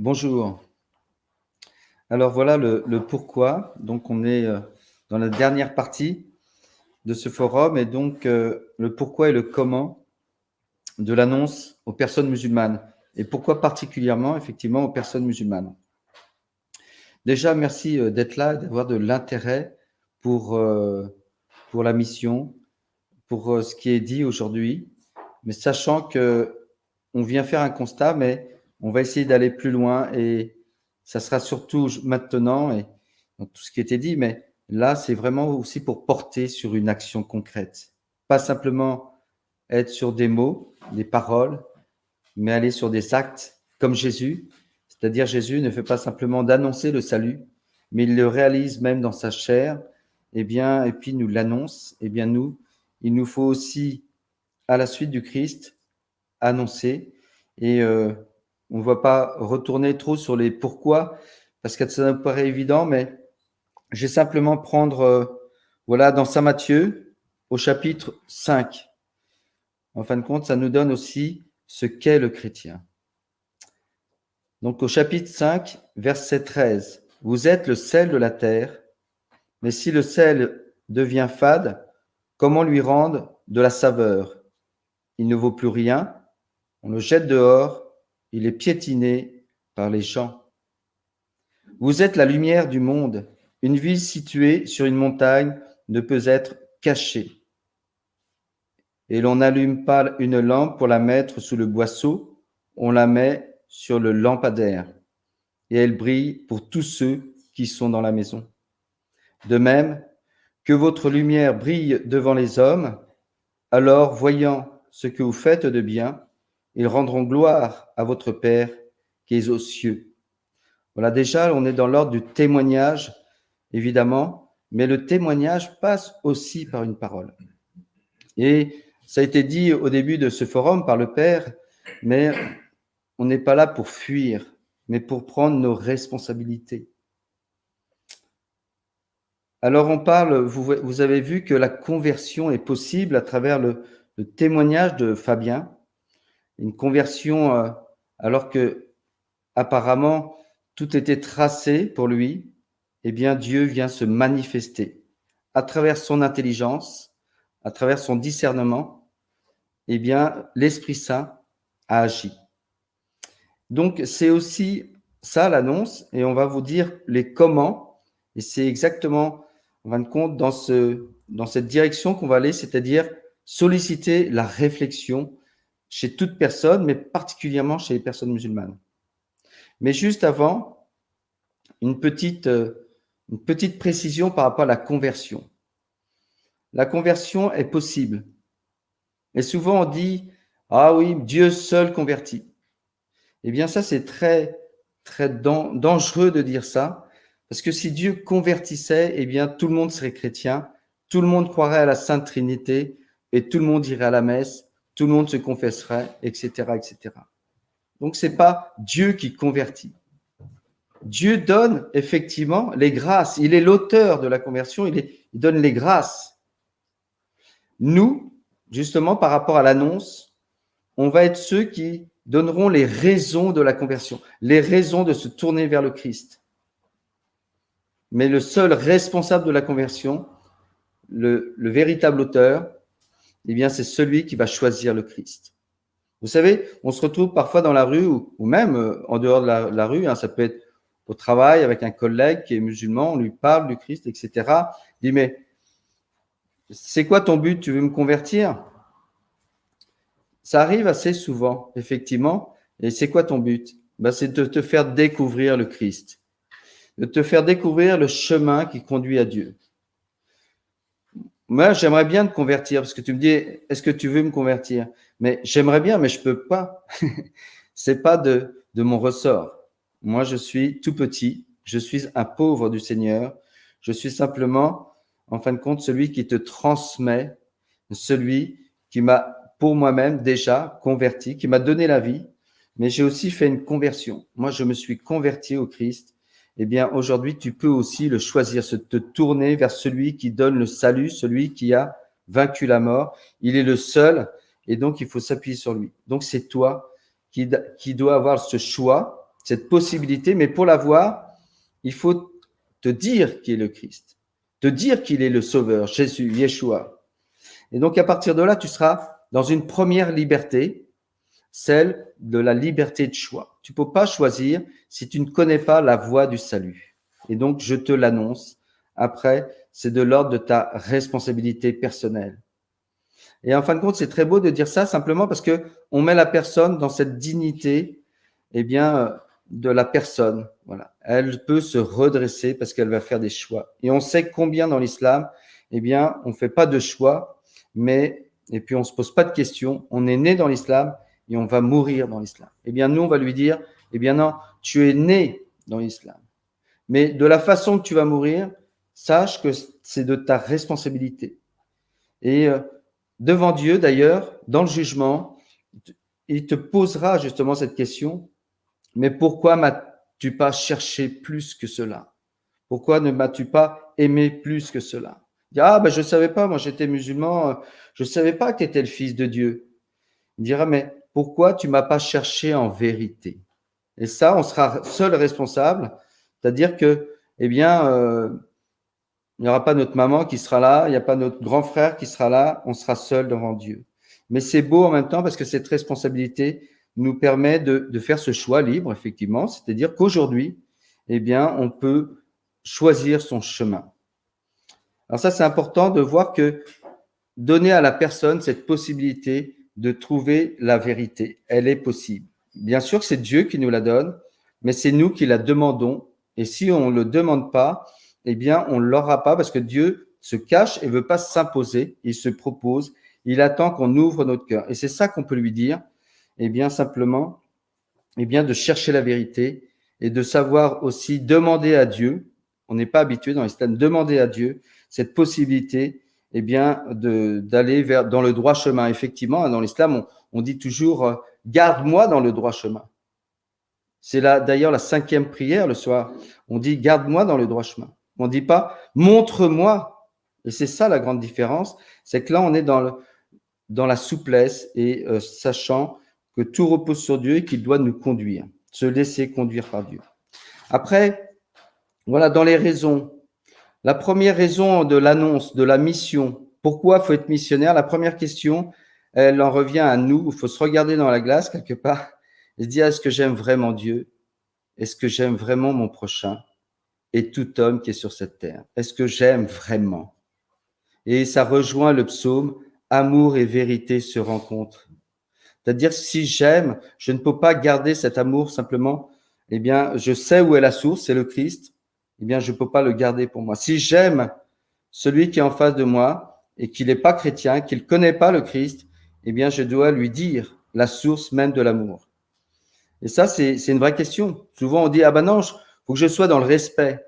Bonjour. Alors voilà le pourquoi. Donc on est dans la dernière partie de ce forum et donc le pourquoi et le comment de l'annonce aux personnes musulmanes et pourquoi particulièrement effectivement aux personnes musulmanes. Déjà, merci d'être là, d'avoir de l'intérêt pour, pour la mission, pour ce qui est dit aujourd'hui, mais sachant que on vient faire un constat, mais on va essayer d'aller plus loin et ça sera surtout maintenant et dans tout ce qui était dit, mais là, c'est vraiment aussi pour porter sur une action concrète. Pas simplement être sur des mots, des paroles, mais aller sur des actes comme Jésus. C'est-à-dire Jésus ne fait pas simplement d'annoncer le salut, mais il le réalise même dans sa chair, et puis nous l'annonce. Nous, il nous faut aussi, à la suite du Christ, annoncer. Et on ne va pas retourner trop sur les pourquoi, parce que ça nous paraît évident, mais je vais simplement prendre, voilà, dans Saint Matthieu, au chapitre 5. En fin de compte, ça nous donne aussi ce qu'est le chrétien. Donc au chapitre 5, verset 13, « Vous êtes le sel de la terre, mais si le sel devient fade, comment lui rendre de la saveur? Il ne vaut plus rien, on le jette dehors, il est piétiné par les gens. Vous êtes la lumière du monde. Une ville située sur une montagne ne peut être cachée. Et l'on n'allume pas une lampe pour la mettre sous le boisseau, on la met sur le lampadaire, et elle brille pour tous ceux qui sont dans la maison. De même, que votre lumière brille devant les hommes, alors, voyant ce que vous faites de bien, ils rendront gloire à votre Père qui est aux cieux. » Voilà, déjà, on est dans l'ordre du témoignage, évidemment, mais le témoignage passe aussi par une parole. Et ça a été dit au début de ce forum par le Père, mais on n'est pas là pour fuir, mais pour prendre nos responsabilités. Alors on parle, vous avez vu que la conversion est possible à travers le témoignage de Fabien, une conversion alors que apparemment tout était tracé pour lui. Eh bien Dieu vient se manifester à travers son intelligence, à travers son discernement. Eh bien l'Esprit Saint a agi. Donc c'est aussi ça l'annonce, et on va vous dire les comment, et c'est exactement en fin de compte dans cette direction qu'on va aller, c'est-à-dire solliciter la réflexion chez toute personne, mais particulièrement chez les personnes musulmanes. Mais juste avant, une petite précision par rapport à la conversion. La conversion est possible. Et souvent on dit, ah oui, Dieu seul convertit. Eh bien ça, c'est très, très dangereux de dire ça, parce que si Dieu convertissait, eh bien tout le monde serait chrétien, tout le monde croirait à la Sainte Trinité, et tout le monde irait à la messe, tout le monde se confesserait, etc., etc. Donc c'est pas Dieu qui convertit. Dieu donne effectivement les grâces. Il est l'auteur de la conversion, il donne les grâces. Nous, justement, par rapport à l'annonce, on va être ceux qui donneront les raisons de la conversion, les raisons de se tourner vers le Christ. Mais le seul responsable de la conversion, le véritable auteur, eh bien, c'est celui qui va choisir le Christ. Vous savez, on se retrouve parfois dans la rue ou même en dehors de la rue, ça peut être au travail avec un collègue qui est musulman, on lui parle du Christ, etc. Il dit, mais c'est quoi ton but? Tu veux me convertir? Ça arrive assez souvent, effectivement. Et c'est quoi ton but? C'est de te faire découvrir le Christ, de te faire découvrir le chemin qui conduit à Dieu. Moi, j'aimerais bien te convertir, parce que tu me dis, est-ce que tu veux me convertir? Mais j'aimerais bien, mais je peux pas. C'est pas de mon ressort. Moi, je suis tout petit, je suis un pauvre du Seigneur. Je suis simplement, en fin de compte, celui qui te transmet, celui qui m'a, pour moi-même, déjà converti, qui m'a donné la vie, mais j'ai aussi fait une conversion. Moi, je me suis converti au Christ. Eh bien, aujourd'hui, tu peux aussi le choisir, te tourner vers celui qui donne le salut, celui qui a vaincu la mort. Il est le seul, et donc il faut s'appuyer sur lui. Donc, c'est toi qui dois avoir ce choix. cette possibilité, mais pour l'avoir, il faut te dire qui est le Christ, te dire qu'il est le Sauveur, Jésus, Yeshua. Et donc, à partir de là, tu seras dans une première liberté, celle de la liberté de choix. Tu ne peux pas choisir si tu ne connais pas la voie du salut. Et donc, je te l'annonce. Après, c'est de l'ordre de ta responsabilité personnelle. Et en fin de compte, c'est très beau de dire ça simplement parce que on met la personne dans cette dignité, eh bien, de la personne. Voilà. Elle peut se redresser parce qu'elle va faire des choix. Et on sait combien dans l'islam, eh bien, on fait pas de choix, et puis on se pose pas de questions. On est né dans l'islam et on va mourir dans l'islam. Eh bien, nous, on va lui dire, eh bien non, tu es né dans l'islam. Mais de la façon que tu vas mourir, sache que c'est de ta responsabilité. Et devant Dieu, d'ailleurs, dans le jugement, il te posera justement cette question, mais pourquoi m'as-tu pas cherché plus que cela? Pourquoi ne m'as-tu pas aimé plus que cela? Il dira, ah ben je savais pas, moi j'étais musulman, je savais pas que tu étais le fils de Dieu. Il dira, mais pourquoi tu m'as pas cherché en vérité? Et ça, on sera seul responsable, c'est-à-dire que, eh bien, il n'y aura pas notre maman qui sera là, il n'y a pas notre grand frère qui sera là, on sera seul devant Dieu. Mais c'est beau en même temps parce que cette responsabilité nous permet de faire ce choix libre, effectivement, c'est-à-dire qu'aujourd'hui, eh bien, on peut choisir son chemin. Alors ça, c'est important de voir que donner à la personne cette possibilité de trouver la vérité, elle est possible. Bien sûr que c'est Dieu qui nous la donne, mais c'est nous qui la demandons. Et si on ne le demande pas, eh bien, on ne l'aura pas parce que Dieu se cache et veut pas s'imposer. Il se propose. Il attend qu'on ouvre notre cœur. Et c'est ça qu'on peut lui dire. Eh bien, simplement, eh bien, de chercher la vérité et de savoir aussi demander à Dieu. On n'est pas habitué dans l'islam, demander à Dieu cette possibilité, eh bien, d'aller dans le droit chemin. Effectivement, dans l'islam, on dit toujours, garde-moi dans le droit chemin. C'est d'ailleurs la 5e prière le soir. On dit, garde-moi dans le droit chemin. On ne dit pas, montre-moi. Et c'est ça la grande différence. C'est que là, on est dans la souplesse et sachant que tout repose sur Dieu et qu'il doit nous conduire, se laisser conduire par Dieu. Après, voilà, dans les raisons. La première raison de l'annonce, de la mission, pourquoi il faut être missionnaire? La première question, elle en revient à nous. Il faut se regarder dans la glace quelque part et se dire, est-ce que j'aime vraiment Dieu? Est-ce que j'aime vraiment mon prochain et tout homme qui est sur cette terre? Est-ce que j'aime vraiment? Et ça rejoint le psaume, amour et vérité se rencontrent. C'est-à-dire, si j'aime, je ne peux pas garder cet amour simplement, eh bien, je sais où est la source, c'est le Christ, eh bien, je ne peux pas le garder pour moi. Si j'aime celui qui est en face de moi et qu'il n'est pas chrétien, qu'il ne connaît pas le Christ, eh bien, je dois lui dire la source même de l'amour. Et ça, c'est une vraie question. Souvent, on dit, ah ben non, faut que je sois dans le respect.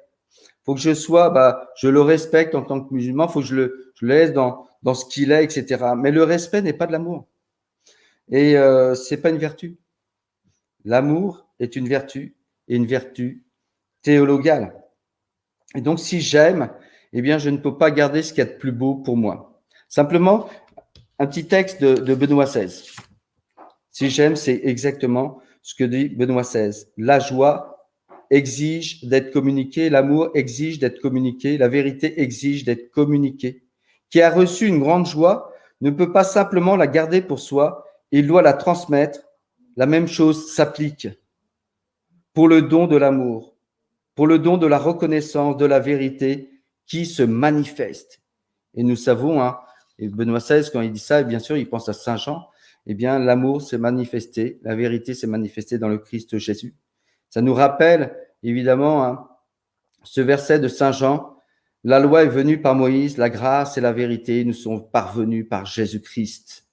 Faut que je sois, je le respecte en tant que musulman, faut que je le laisse dans ce qu'il est, etc. Mais le respect n'est pas de l'amour. Et c'est pas une vertu. L'amour est une vertu et une vertu théologale. Et donc, si j'aime, eh bien, je ne peux pas garder ce qu'il y a de plus beau pour moi. Simplement, un petit texte de Benoît XVI. Si j'aime, c'est exactement ce que dit Benoît XVI. La joie exige d'être communiquée, l'amour exige d'être communiqué, la vérité exige d'être communiquée. Qui a reçu une grande joie ne peut pas simplement la garder pour soi, il doit la transmettre. La même chose s'applique pour le don de l'amour, pour le don de la reconnaissance de la vérité qui se manifeste. Et nous savons, et Benoît XVI, quand il dit ça, bien sûr, il pense à Saint Jean, eh bien, l'amour s'est manifesté, la vérité s'est manifestée dans le Christ Jésus. Ça nous rappelle, évidemment, ce verset de Saint Jean, la loi est venue par Moïse, la grâce et la vérité nous sont parvenues par Jésus-Christ.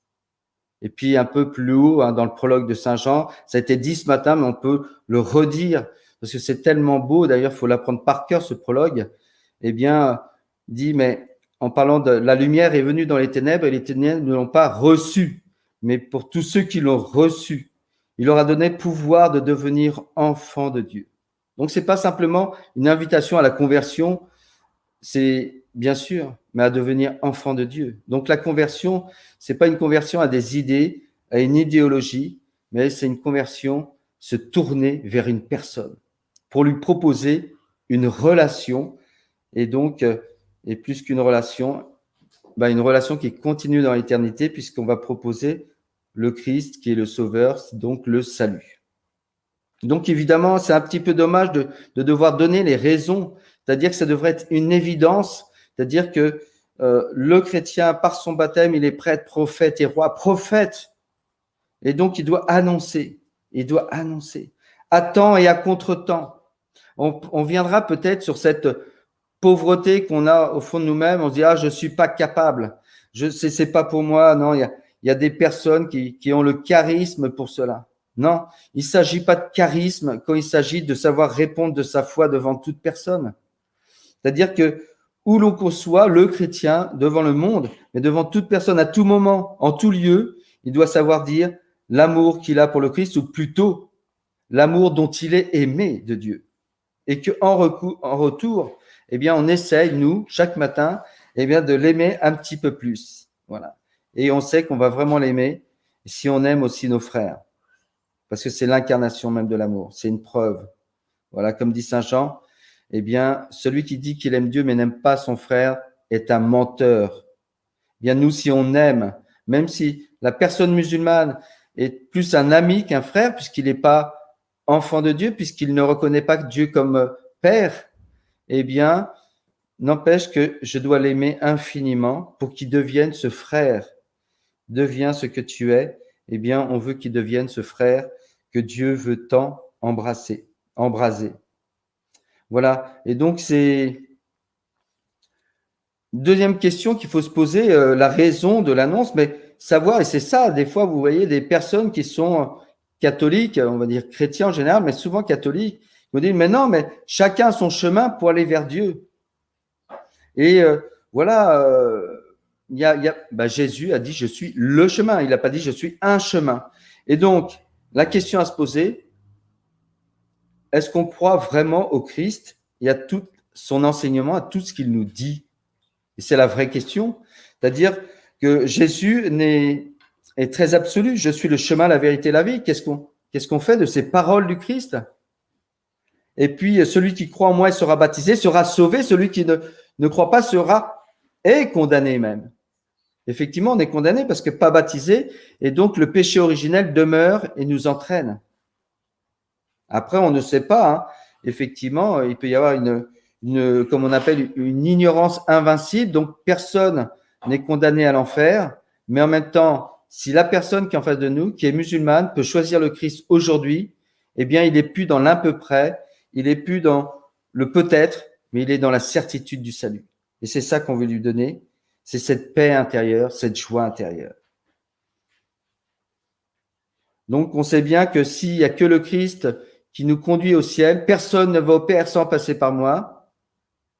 Et puis, un peu plus haut, dans le prologue de Saint Jean, ça a été dit ce matin, mais on peut le redire, parce que c'est tellement beau, d'ailleurs, il faut l'apprendre par cœur, ce prologue, eh bien, dit, mais en parlant de la lumière est venue dans les ténèbres, et les ténèbres ne l'ont pas reçue, mais pour tous ceux qui l'ont reçu, il leur a donné pouvoir de devenir enfants de Dieu. Donc, c'est pas simplement une invitation à la conversion, c'est bien sûr, mais à devenir enfant de Dieu. Donc, la conversion, c'est pas une conversion à des idées, à une idéologie, mais c'est une conversion se tourner vers une personne pour lui proposer une relation, et donc, et plus qu'une relation, une relation qui continue dans l'éternité, puisqu'on va proposer le Christ qui est le Sauveur, donc le salut. Donc évidemment, c'est un petit peu dommage de devoir donner les raisons, c'est-à-dire que ça devrait être une évidence, c'est-à-dire que le chrétien, par son baptême, il est prêtre, prophète et roi, prophète, et donc il doit annoncer, à temps et à contre-temps. On viendra peut-être sur cette pauvreté qu'on a au fond de nous-mêmes. On se dit, je ne suis pas capable, c'est pas pour moi. Non, il y a des personnes qui ont le charisme pour cela. Non, il ne s'agit pas de charisme quand il s'agit de savoir répondre de sa foi devant toute personne. C'est-à-dire que où l'on conçoit le chrétien devant le monde, mais devant toute personne, à tout moment, en tout lieu, il doit savoir dire l'amour qu'il a pour le Christ, ou plutôt l'amour dont il est aimé de Dieu. Et qu'en retour, eh bien, on essaye, nous, chaque matin, eh bien, de l'aimer un petit peu plus. Voilà. Et on sait qu'on va vraiment l'aimer si on aime aussi nos frères. Parce que c'est l'incarnation même de l'amour. C'est une preuve. Voilà, comme dit Saint Jean, eh bien, celui qui dit qu'il aime Dieu mais n'aime pas son frère est un menteur. Eh bien, nous, si on aime, même si la personne musulmane est plus un ami qu'un frère, puisqu'il n'est pas enfant de Dieu, puisqu'il ne reconnaît pas Dieu comme Père, eh bien, n'empêche que je dois l'aimer infiniment pour qu'il devienne ce frère. Deviens ce que tu es. Eh bien, on veut qu'il devienne ce frère que Dieu veut tant embraser. Voilà. Et donc, c'est deuxième question qu'il faut se poser, la raison de l'annonce, mais savoir, et c'est ça, des fois, vous voyez des personnes qui sont catholiques, on va dire chrétiens en général, mais souvent catholiques, vous dites, mais non, mais chacun a son chemin pour aller vers Dieu. Et voilà, Jésus a dit, je suis le chemin. Il n'a pas dit, je suis un chemin. Et donc, la question à se poser, est-ce qu'on croit vraiment au Christ et à tout son enseignement, à tout ce qu'il nous dit? Et c'est la vraie question. C'est-à-dire que Jésus est très absolu. Je suis le chemin, la vérité, la vie. Qu'est-ce qu'on fait de ces paroles du Christ? Et puis, celui qui croit en moi et sera baptisé sera sauvé. Celui qui ne croit pas est condamné même. Effectivement, on est condamné parce que pas baptisé, et donc le péché originel demeure et nous entraîne. Après, on ne sait pas. Hein. Effectivement, il peut y avoir comme on appelle, une ignorance invincible. Donc, personne n'est condamné à l'enfer. Mais en même temps, si la personne qui est en face de nous, qui est musulmane, peut choisir le Christ aujourd'hui, eh bien, il n'est plus dans l'à peu près, il n'est plus dans le peut-être, mais il est dans la certitude du salut. Et c'est ça qu'on veut lui donner. C'est cette paix intérieure, cette joie intérieure. Donc, on sait bien que s'il n'y a que le Christ qui nous conduit au ciel, personne ne va au Père sans passer par moi.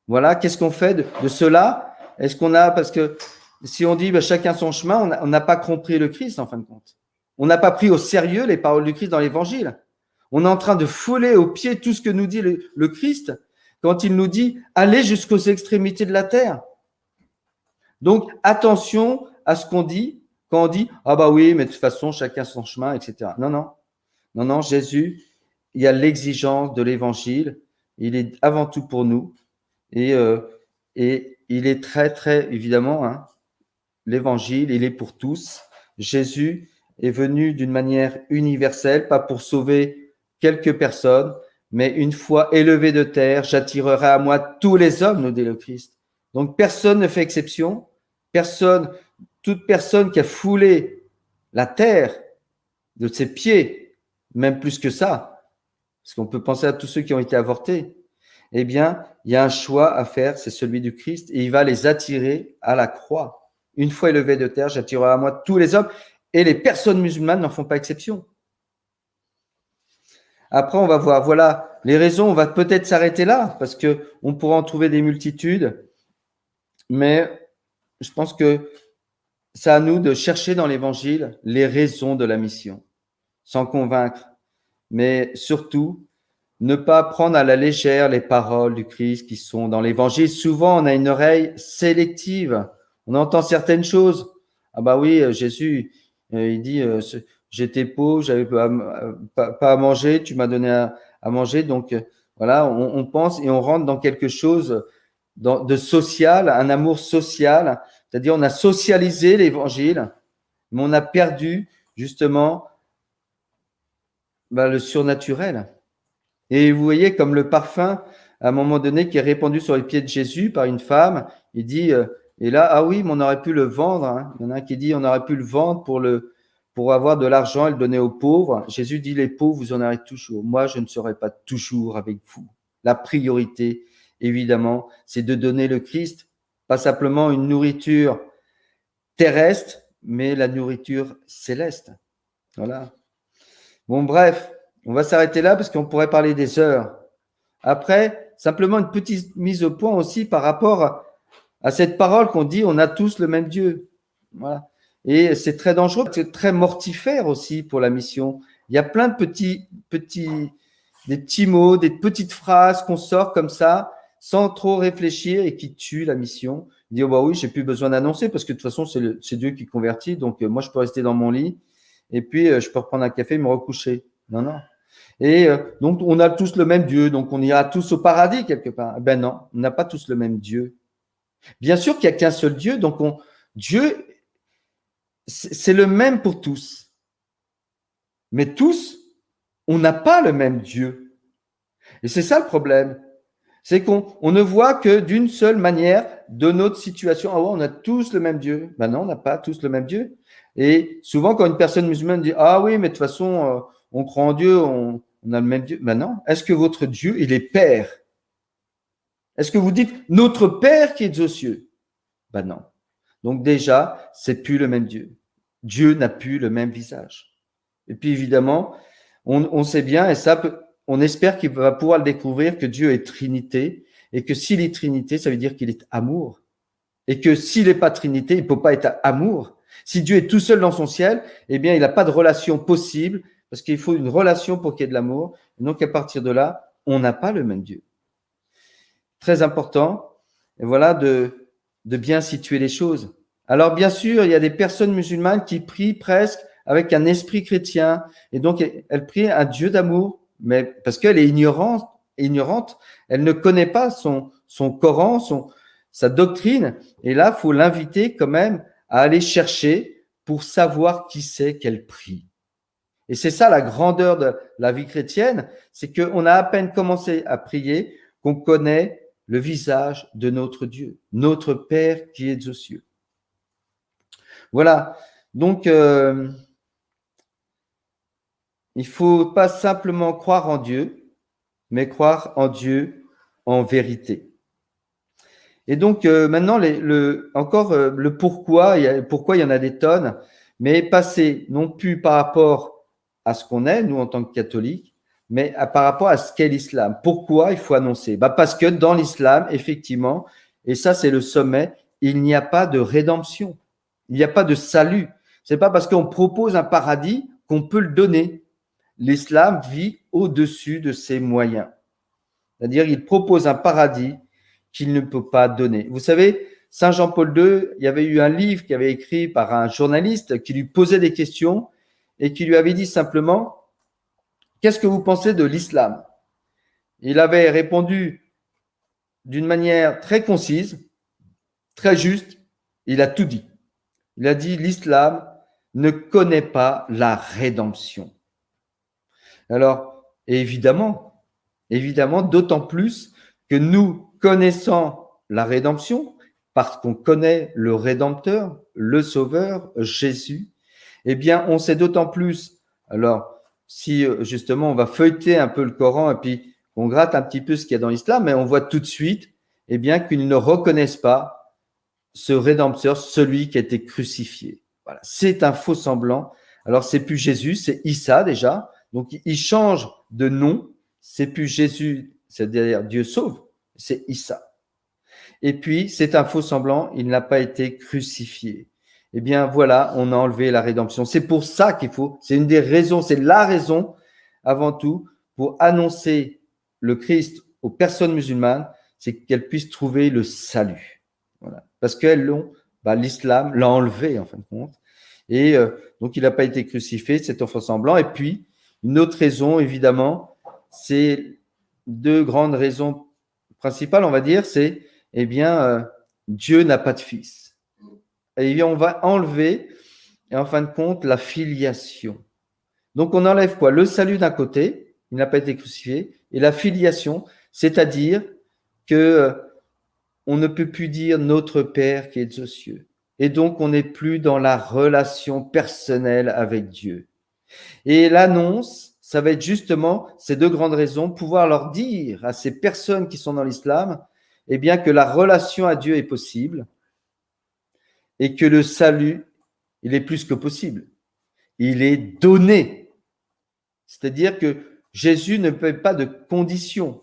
Voilà, qu'est-ce qu'on fait de cela? Est-ce qu'on a, parce que si on dit chacun son chemin, on n'a pas compris le Christ en fin de compte. On n'a pas pris au sérieux les paroles du Christ dans l'Évangile. On est en train de fouler aux pieds tout ce que nous dit le Christ quand il nous dit « Allez jusqu'aux extrémités de la terre ». Donc, attention à ce qu'on dit quand on dit « Ah bah oui, mais de toute façon, chacun son chemin, etc. » Non, Jésus, il y a l'exigence de l'Évangile. Il est avant tout pour nous. Et il est très, très, évidemment, hein, l'Évangile, il est pour tous. Jésus est venu d'une manière universelle, pas pour sauver quelques personnes, mais une fois élevé de terre, j'attirerai à moi tous les hommes, nous dit le Christ. Donc, personne ne fait exception. Toute personne qui a foulé la terre de ses pieds, même plus que ça, parce qu'on peut penser à tous ceux qui ont été avortés, eh bien, il y a un choix à faire, c'est celui du Christ, et il va les attirer à la croix. Une fois élevé de terre, j'attirerai à moi tous les hommes, et les personnes musulmanes n'en font pas exception. Après, on va voir, voilà, les raisons, on va peut-être s'arrêter là, parce qu'on pourra en trouver des multitudes, mais je pense que c'est à nous de chercher dans l'Évangile les raisons de la mission, sans convaincre, mais surtout, ne pas prendre à la légère les paroles du Christ qui sont dans l'Évangile. Souvent, on a une oreille sélective. On entend certaines choses. Ah bah oui, Jésus, il dit j'étais pauvre, j'avais pas à manger, tu m'as donné à manger. Donc voilà, on pense et on rentre dans quelque chose de social, un amour social, c'est-à-dire on a socialisé l'évangile, mais on a perdu justement le surnaturel. Et vous voyez comme le parfum, à un moment donné, qui est répandu sur les pieds de Jésus par une femme, il dit, et là, ah oui, mais on aurait pu le vendre. Hein. Il y en a un qui dit, on aurait pu le vendre pour avoir de l'argent et le donner aux pauvres. Jésus dit, les pauvres, vous en aurez toujours. Moi, je ne serai pas toujours avec vous. La priorité, évidemment, c'est de donner le Christ, pas simplement une nourriture terrestre, mais la nourriture céleste. Voilà. Bon, bref, on va s'arrêter là parce qu'on pourrait parler des heures. Après, simplement une petite mise au point aussi par rapport à cette parole qu'on dit, on a tous le même Dieu. Voilà. Et c'est très dangereux, c'est très mortifère aussi pour la mission. Il y a plein de des petits mots, des petites phrases qu'on sort comme ça, sans trop réfléchir et qui tuent la mission. Dire, oh bah oui, j'ai plus besoin d'annoncer parce que de toute façon, c'est Dieu qui convertit. Donc, moi, je peux rester dans mon lit et puis je peux reprendre un café et me recoucher. Non, non. Et donc, on a tous le même Dieu, donc on ira tous au paradis quelque part. Ben non, on n'a pas tous le même Dieu. Bien sûr qu'il n'y a qu'un seul Dieu, donc Dieu, c'est le même pour tous. Mais tous, on n'a pas le même Dieu. Et c'est ça le problème. C'est qu'on ne voit que d'une seule manière de notre situation. Ah ouais, on a tous le même Dieu. Ben non, on n'a pas tous le même Dieu. Et souvent, quand une personne musulmane dit, ah oui, mais de toute façon, on croit en Dieu, on a le même Dieu. Ben non. Est-ce que votre Dieu, il est Père? Est-ce que vous dites, notre Père qui est aux cieux? Ben non. Donc déjà, c'est plus le même Dieu. Dieu n'a plus le même visage. Et puis évidemment, on sait bien, et ça, on espère qu'il va pouvoir le découvrir, que Dieu est Trinité, et que s'il est Trinité, ça veut dire qu'il est amour. Et que s'il n'est pas Trinité, il ne peut pas être amour. Si Dieu est tout seul dans son ciel, eh bien, il n'a pas de relation possible, parce qu'il faut une relation pour qu'il y ait de l'amour. Donc, à partir de là, on n'a pas le même Dieu. Très important, et voilà, de bien situer les choses. Alors, bien sûr, il y a des personnes musulmanes qui prient presque avec un esprit chrétien, et donc elle prie un Dieu d'amour, mais parce qu'elle est ignorante, elle ne connaît pas son Coran, sa doctrine, et là, faut l'inviter quand même à aller chercher pour savoir qui c'est qu'elle prie. Et c'est ça la grandeur de la vie chrétienne, c'est qu'on a à peine commencé à prier qu'on connaît le visage de notre Dieu, notre Père qui est aux cieux. Voilà, donc il ne faut pas simplement croire en Dieu, mais croire en Dieu en vérité. Et donc maintenant, le pourquoi, pourquoi il y en a des tonnes, mais passer non plus par rapport à ce qu'on est, nous en tant que catholiques, mais par rapport à ce qu'est l'islam. Pourquoi il faut annoncer? Parce que dans l'islam, effectivement, et ça c'est le sommet, il n'y a pas de rédemption, il n'y a pas de salut. C'est pas parce qu'on propose un paradis qu'on peut le donner. L'islam vit au-dessus de ses moyens. C'est-à-dire, il propose un paradis qu'il ne peut pas donner. Vous savez, Saint Jean-Paul II, il y avait eu un livre qui avait écrit par un journaliste qui lui posait des questions et qui lui avait dit simplement, qu'est-ce que vous pensez de l'islam? Il avait répondu d'une manière très concise, très juste, il a tout dit. Il a dit, l'islam ne connaît pas la rédemption. Alors, évidemment, d'autant plus que nous connaissons la rédemption, parce qu'on connaît le Rédempteur, le Sauveur, Jésus, eh bien, on sait d'autant plus. Alors, si justement on va feuilleter un peu le Coran et puis on gratte un petit peu ce qu'il y a dans l'islam, mais on voit tout de suite, eh bien, qu'ils ne reconnaissent pas ce Rédempteur, celui qui a été crucifié. Voilà, c'est un faux semblant. Alors, c'est plus Jésus, c'est Issa déjà. Donc, il change de nom. C'est plus Jésus, c'est-à-dire Dieu sauve, c'est Issa. Et puis, c'est un faux semblant, il n'a pas été crucifié. Eh bien, voilà, on a enlevé la rédemption. C'est pour ça qu'il faut, c'est une des raisons, c'est la raison, avant tout, pour annoncer le Christ aux personnes musulmanes, c'est qu'elles puissent trouver le salut. Voilà. Parce qu'elles l'ont, l'islam l'a enlevé, en fin de compte. Et donc, il n'a pas été crucifié, cet enfant semblant. Et puis, une autre raison, évidemment, c'est deux grandes raisons principales, on va dire, c'est, eh bien, Dieu n'a pas de fils. Et bien, on va enlever, et en fin de compte, la filiation. Donc, on enlève quoi? Le salut d'un côté, il n'a pas été crucifié, et la filiation, c'est-à-dire que on ne peut plus dire notre Père qui est aux cieux. Et donc, on n'est plus dans la relation personnelle avec Dieu. Et l'annonce, ça va être justement ces deux grandes raisons, pouvoir leur dire à ces personnes qui sont dans l'islam, eh bien, que la relation à Dieu est possible et que le salut, il est plus que possible. Il est donné. C'est-à-dire que Jésus ne peut pas de conditions.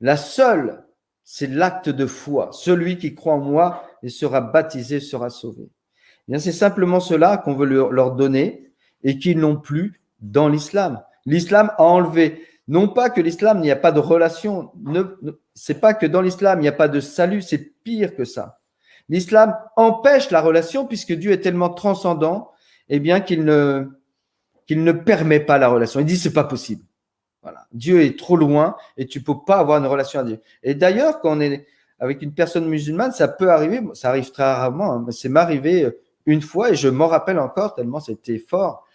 La seule, c'est l'acte de foi. Celui qui croit en moi et sera baptisé sera sauvé. Eh bien, c'est simplement cela qu'on veut leur donner et qu'ils n'ont plus dans l'islam. L'islam a enlevé, non pas que l'islam n'y a pas de relation, c'est pas que dans l'islam il n'y a pas de salut, c'est pire que ça. L'islam empêche la relation puisque Dieu est tellement transcendant, eh bien qu'il ne permet pas la relation. Il dit c'est pas possible. Voilà. Dieu est trop loin et tu peux pas avoir une relation à Dieu. Et d'ailleurs, quand on est avec une personne musulmane, ça peut arriver, ça arrive très rarement, hein, mais c'est m'arrivé une fois et je m'en rappelle encore tellement c'était fort.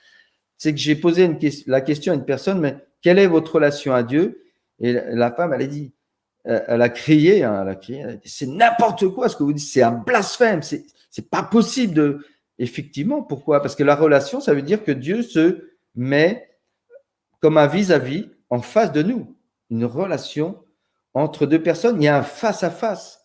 C'est que j'ai posé la question à une personne, mais quelle est votre relation à Dieu? Et la femme, elle a dit, elle a crié, hein, elle a dit, c'est n'importe quoi ce que vous dites, c'est un blasphème, c'est pas possible de. Effectivement, pourquoi? Parce que la relation, ça veut dire que Dieu se met comme un vis-à-vis en face de nous. Une relation entre deux personnes, il y a un face-à-face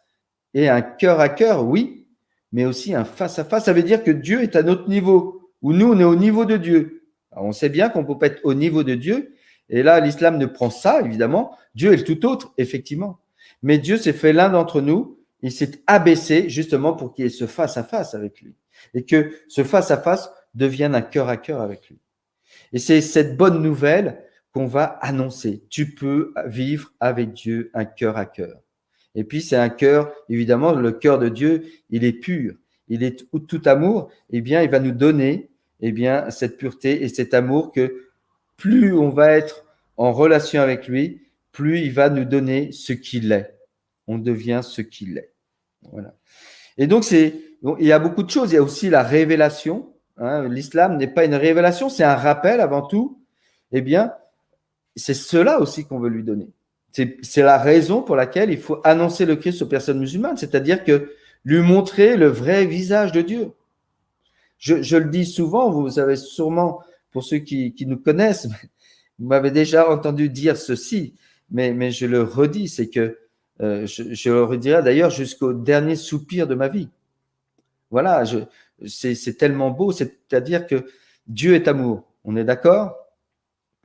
et un cœur à cœur, oui, mais aussi un face-à-face. Ça veut dire que Dieu est à notre niveau, ou nous, on est au niveau de Dieu. Alors, on sait bien qu'on ne peut pas être au niveau de Dieu, et là, l'islam ne prend ça, évidemment. Dieu est le tout autre, effectivement. Mais Dieu s'est fait l'un d'entre nous, il s'est abaissé justement pour qu'il y ait ce face-à-face avec lui, et que ce face-à-face devienne un cœur à cœur avec lui. Et c'est cette bonne nouvelle qu'on va annoncer. Tu peux vivre avec Dieu un cœur à cœur. Et puis, c'est un cœur, évidemment, le cœur de Dieu, il est pur. Il est tout amour. Eh bien, il va nous donner, eh bien, cette pureté et cet amour que plus on va être en relation avec lui, plus il va nous donner ce qu'il est. On devient ce qu'il est. Voilà. Et donc, il y a beaucoup de choses. Il y a aussi la révélation. Hein. L'islam n'est pas une révélation, c'est un rappel avant tout. Eh bien, c'est cela aussi qu'on veut lui donner. C'est la raison pour laquelle il faut annoncer le Christ aux personnes musulmanes, c'est-à-dire que lui montrer le vrai visage de Dieu. Je le dis souvent, vous savez sûrement, pour ceux qui nous connaissent, vous m'avez déjà entendu dire ceci, mais je le redis, c'est que je le redirai d'ailleurs jusqu'au dernier soupir de ma vie. Voilà, c'est tellement beau, c'est-à-dire que Dieu est amour, on est d'accord?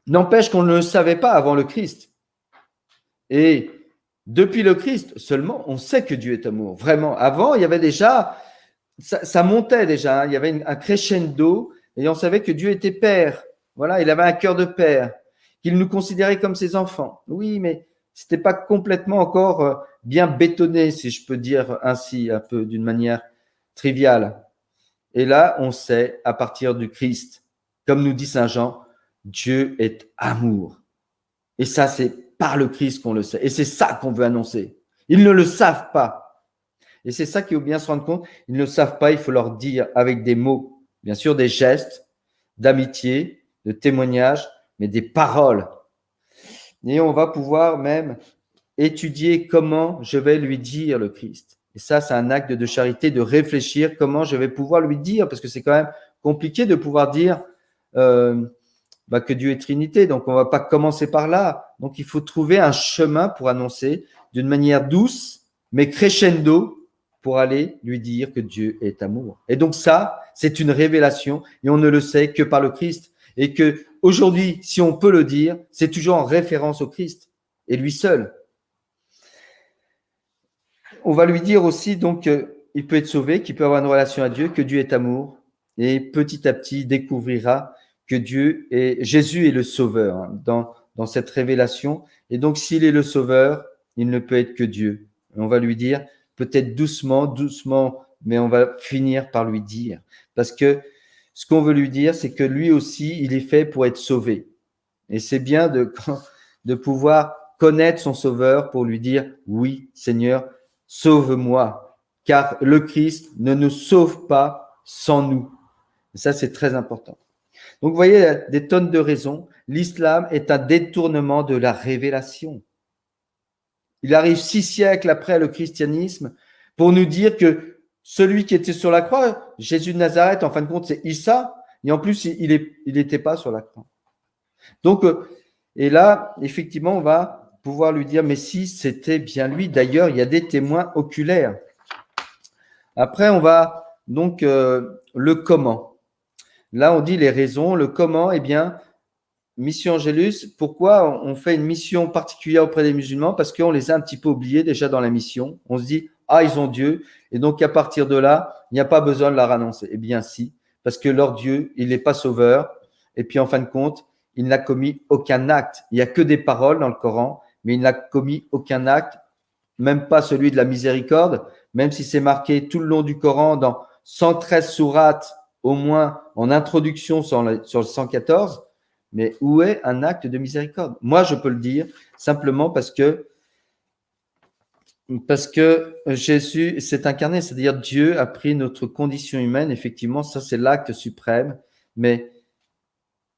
N'empêche qu'on ne le savait pas avant le Christ. Et depuis le Christ seulement, on sait que Dieu est amour. Vraiment, avant, il y avait déjà, ça montait déjà, hein. Il y avait un crescendo et on savait que Dieu était Père. Voilà, il avait un cœur de Père, qu'il nous considérait comme ses enfants. Oui, mais c'était pas complètement encore bien bétonné, si je peux dire ainsi, un peu d'une manière triviale. Et là, on sait, à partir du Christ, comme nous dit Saint Jean, Dieu est amour. Et ça, c'est par le Christ qu'on le sait. Et c'est ça qu'on veut annoncer. Ils ne le savent pas. Et c'est ça qu'il faut bien se rendre compte. Ils ne le savent pas, il faut leur dire avec des mots, bien sûr des gestes, d'amitié, de témoignage, mais des paroles. Et on va pouvoir même étudier comment je vais lui dire le Christ. Et ça, c'est un acte de charité, de réfléchir comment je vais pouvoir lui dire, parce que c'est quand même compliqué de pouvoir dire que Dieu est Trinité. Donc, on ne va pas commencer par là. Donc, il faut trouver un chemin pour annoncer d'une manière douce, mais crescendo, pour aller lui dire que Dieu est amour. Et donc ça, c'est une révélation et on ne le sait que par le Christ. Et que aujourd'hui, si on peut le dire, c'est toujours en référence au Christ et lui seul. On va lui dire aussi donc qu'il peut être sauvé, qu'il peut avoir une relation à Dieu, que Dieu est amour. Et petit à petit, il découvrira que Jésus est le sauveur hein, dans cette révélation. Et donc, s'il est le sauveur, il ne peut être que Dieu. Et on va lui dire, peut-être doucement, mais on va finir par lui dire. Parce que ce qu'on veut lui dire, c'est que lui aussi, il est fait pour être sauvé. Et c'est bien de pouvoir connaître son Sauveur pour lui dire, oui, Seigneur, sauve-moi, car le Christ ne nous sauve pas sans nous. Et ça, c'est très important. Donc, vous voyez, il y a des tonnes de raisons. L'islam est un détournement de la révélation. Il arrive 6 siècles après le christianisme pour nous dire que celui qui était sur la croix, Jésus de Nazareth, en fin de compte, c'est Issa, et en plus, il n'était pas sur la croix. Donc, et là, effectivement, on va pouvoir lui dire, mais si c'était bien lui, d'ailleurs, il y a des témoins oculaires. Après, on va donc le comment. Là, on dit les raisons. Le comment, eh bien, Mission Angélus, pourquoi on fait une mission particulière auprès des musulmans? Parce qu'on les a un petit peu oubliés déjà dans la mission. On se dit, ah, ils ont Dieu. Et donc, à partir de là, il n'y a pas besoin de leur annoncer. Eh bien, si, parce que leur Dieu, il n'est pas sauveur. Et puis, en fin de compte, il n'a commis aucun acte. Il n'y a que des paroles dans le Coran, mais il n'a commis aucun acte, même pas celui de la miséricorde, même si c'est marqué tout le long du Coran dans 113 sourates, au moins en introduction sur le 114. Mais où est un acte de miséricorde? Moi, je peux le dire simplement parce que Jésus s'est incarné, c'est-à-dire Dieu a pris notre condition humaine. Effectivement, ça, c'est l'acte suprême.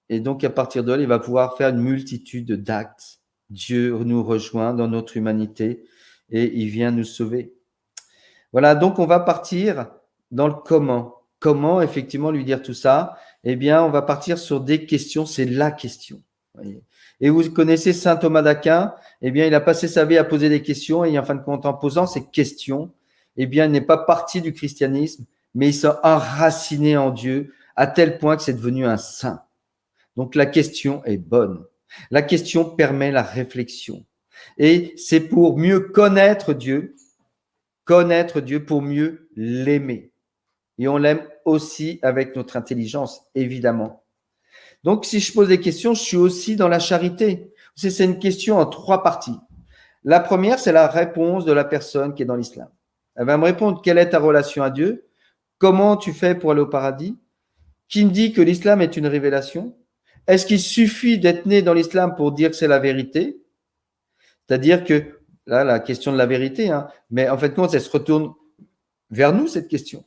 Et donc, à partir de là, il va pouvoir faire une multitude d'actes. Dieu nous rejoint dans notre humanité et il vient nous sauver. Voilà, donc on va partir dans le comment. Comment, effectivement, lui dire tout ça? Eh bien, on va partir sur des questions. C'est la question. Voyez. Et vous connaissez saint Thomas d'Aquin. Eh bien, il a passé sa vie à poser des questions et en fin de compte, en posant ces questions, eh bien, il n'est pas parti du christianisme, mais il s'est enraciné en Dieu à tel point que c'est devenu un saint. Donc, la question est bonne. La question permet la réflexion. Et c'est pour mieux connaître Dieu pour mieux l'aimer. Et on l'aime aussi avec notre intelligence, évidemment. Donc, si je pose des questions, je suis aussi dans la charité. C'est une question en 3 parties. La première, c'est la réponse de la personne qui est dans l'islam. Elle va me répondre, quelle est ta relation à Dieu? Comment tu fais pour aller au paradis? Qui me dit que l'islam est une révélation? Est-ce qu'il suffit d'être né dans l'islam pour dire que c'est la vérité? C'est-à-dire que, là, la question de la vérité, hein, mais en fait, compte, elle se retourne vers nous, cette question.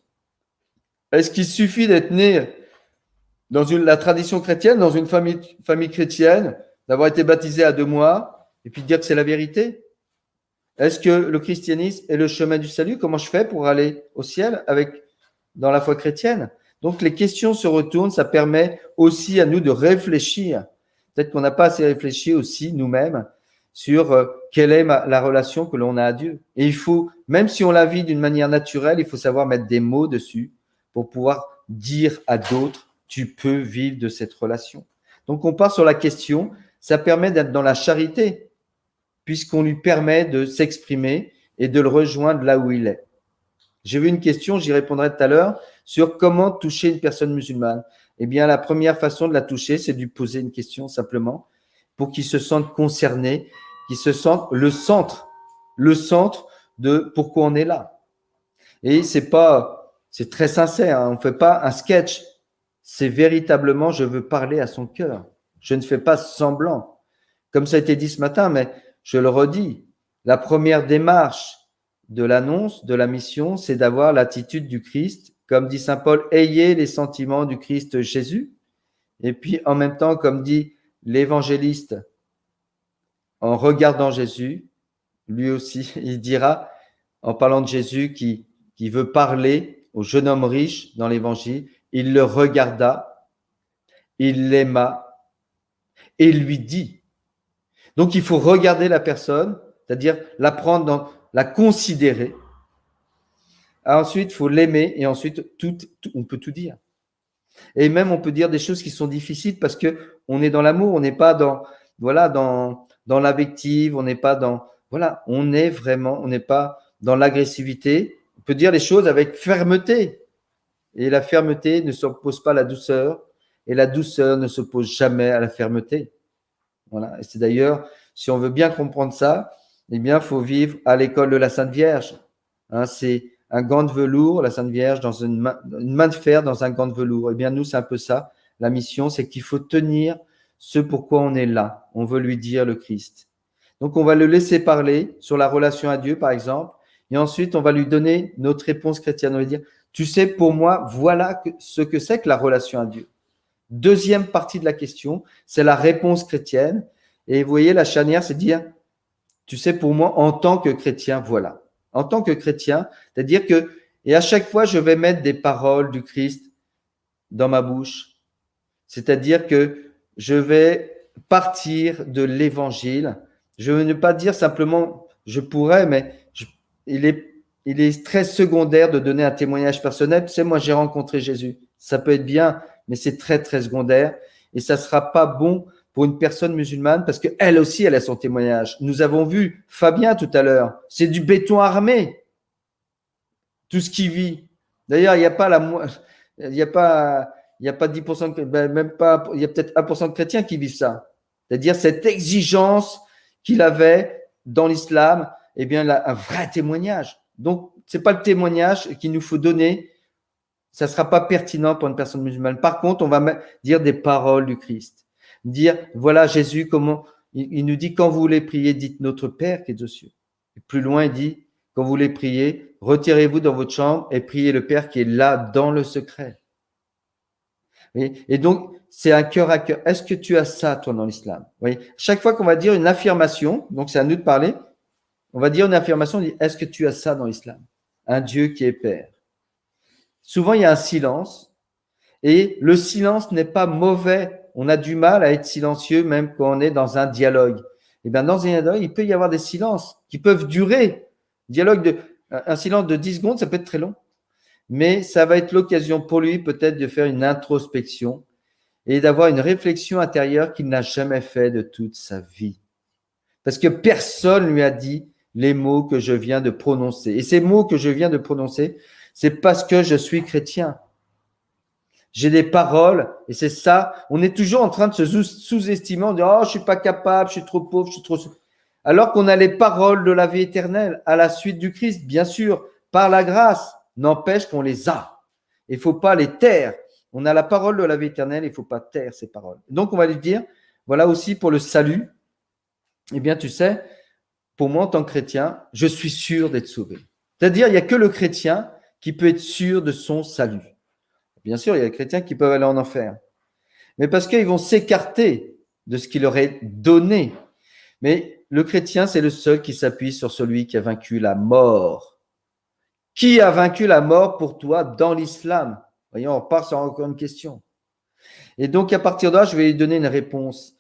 Est-ce qu'il suffit d'être né dans la tradition chrétienne, dans une famille chrétienne, d'avoir été baptisé à 2 mois, et puis de dire que c'est la vérité? Est-ce que le christianisme est le chemin du salut? Comment je fais pour aller au ciel dans la foi chrétienne? Donc, les questions se retournent, ça permet aussi à nous de réfléchir. Peut-être qu'on n'a pas assez réfléchi aussi nous-mêmes sur quelle est la relation que l'on a à Dieu. Et il faut, même si on la vit d'une manière naturelle, il faut savoir mettre des mots dessus pour pouvoir dire à d'autres, tu peux vivre de cette relation. Donc, on part sur la question, ça permet d'être dans la charité, puisqu'on lui permet de s'exprimer et de le rejoindre là où il est. J'ai vu une question, j'y répondrai tout à l'heure, sur comment toucher une personne musulmane. Eh bien, la première façon de la toucher, c'est de lui poser une question simplement pour qu'il se sente concerné, qu'il se sente le centre de pourquoi on est là. Et c'est très sincère, hein, on ne fait pas un sketch. C'est véritablement, je veux parler à son cœur. Je ne fais pas semblant. Comme ça a été dit ce matin, mais je le redis, la première démarche de l'annonce de la mission, c'est d'avoir l'attitude du Christ. Comme dit saint Paul, ayez les sentiments du Christ Jésus. Et puis, en même temps, comme dit l'évangéliste, en regardant Jésus, lui aussi, il dira, en parlant de Jésus qui veut parler au jeune homme riche dans l'évangile, il le regarda, il l'aima et lui dit. Donc, il faut regarder la personne, c'est-à-dire la prendre, la considérer. Ensuite, il faut l'aimer et ensuite, on peut tout dire. Et même, on peut dire des choses qui sont difficiles parce qu'on est dans l'amour, on n'est pas dans l'affective, on n'est pas on n'est pas dans l'agressivité. On peut dire les choses avec fermeté. Et la fermeté ne s'oppose pas à la douceur et la douceur ne s'oppose jamais à la fermeté. Voilà. Et c'est d'ailleurs, si on veut bien comprendre ça, eh bien, il faut vivre à l'école de la Sainte Vierge. Hein, c'est un gant de velours, la Sainte Vierge, dans une main de fer dans un gant de velours. Eh bien, nous, c'est un peu ça. La mission, c'est qu'il faut tenir ce pourquoi on est là. On veut lui dire le Christ. Donc, on va le laisser parler sur la relation à Dieu, par exemple. Et ensuite, on va lui donner notre réponse chrétienne. On va dire, tu sais, pour moi, voilà ce que c'est que la relation à Dieu. Deuxième partie de la question, c'est la réponse chrétienne. Et vous voyez, la charnière, c'est dire, tu sais, pour moi, en tant que chrétien, voilà. En tant que chrétien, c'est-à-dire que, et à chaque fois, je vais mettre des paroles du Christ dans ma bouche. C'est-à-dire que je vais partir de l'évangile. Je ne veux pas dire simplement, je pourrais, mais il est très secondaire de donner un témoignage personnel. Tu sais, moi, j'ai rencontré Jésus. Ça peut être bien, mais c'est très, très secondaire. Et ça ne sera pas bon pour une personne musulmane parce qu'elle aussi, elle a son témoignage. Nous avons vu Fabien tout à l'heure. C'est du béton armé, tout ce qu'il vit. D'ailleurs, il n'y a pas il n'y a pas, il y a pas 10%, même pas, il y a peut-être 1% de chrétiens qui vivent ça. C'est-à-dire cette exigence qu'il avait dans l'islam, eh bien, là, un vrai témoignage. Donc, c'est pas le témoignage qu'il nous faut donner. Ça sera pas pertinent pour une personne musulmane. Par contre, on va dire des paroles du Christ. Dire, voilà, Jésus, comment, il nous dit, quand vous voulez prier, dites notre Père qui est aux cieux. Et plus loin, il dit, quand vous voulez prier, retirez-vous dans votre chambre et priez le Père qui est là dans le secret. Et donc, c'est un cœur à cœur. Est-ce que tu as ça, toi, dans l'islam? Oui. Chaque fois qu'on va dire une affirmation, donc c'est à nous de parler, on va dire une affirmation, on dit, est-ce que tu as ça dans l'islam? Un Dieu qui est Père. Souvent, il y a un silence, et le silence n'est pas mauvais. On a du mal à être silencieux, même quand on est dans un dialogue. Et bien, dans un dialogue, il peut y avoir des silences qui peuvent durer. Un silence de 10 secondes, ça peut être très long. Mais ça va être l'occasion pour lui peut-être de faire une introspection et d'avoir une réflexion intérieure qu'il n'a jamais fait de toute sa vie. Parce que personne lui a dit les mots que je viens de prononcer. Et ces mots que je viens de prononcer, c'est parce que je suis chrétien. J'ai des paroles et c'est ça. On est toujours en train de se sous-estimer, on dit « Oh, je suis pas capable, je suis trop pauvre, je suis trop… » Alors qu'on a les paroles de la vie éternelle à la suite du Christ, bien sûr, par la grâce, n'empêche qu'on les a. Il ne faut pas les taire. On a la parole de la vie éternelle, il ne faut pas taire ces paroles. Donc, on va lui dire, voilà aussi pour le salut, eh bien, tu sais, pour moi, en tant que chrétien, je suis sûr d'être sauvé. C'est-à-dire, il n'y a que le chrétien qui peut être sûr de son salut. Bien sûr, il y a des chrétiens qui peuvent aller en enfer. Mais parce qu'ils vont s'écarter de ce qu'il leur est donné. Mais le chrétien, c'est le seul qui s'appuie sur celui qui a vaincu la mort. Qui a vaincu la mort pour toi dans l'islam? Voyons, on repart sur encore une question. Et donc, à partir de là, je vais lui donner une réponse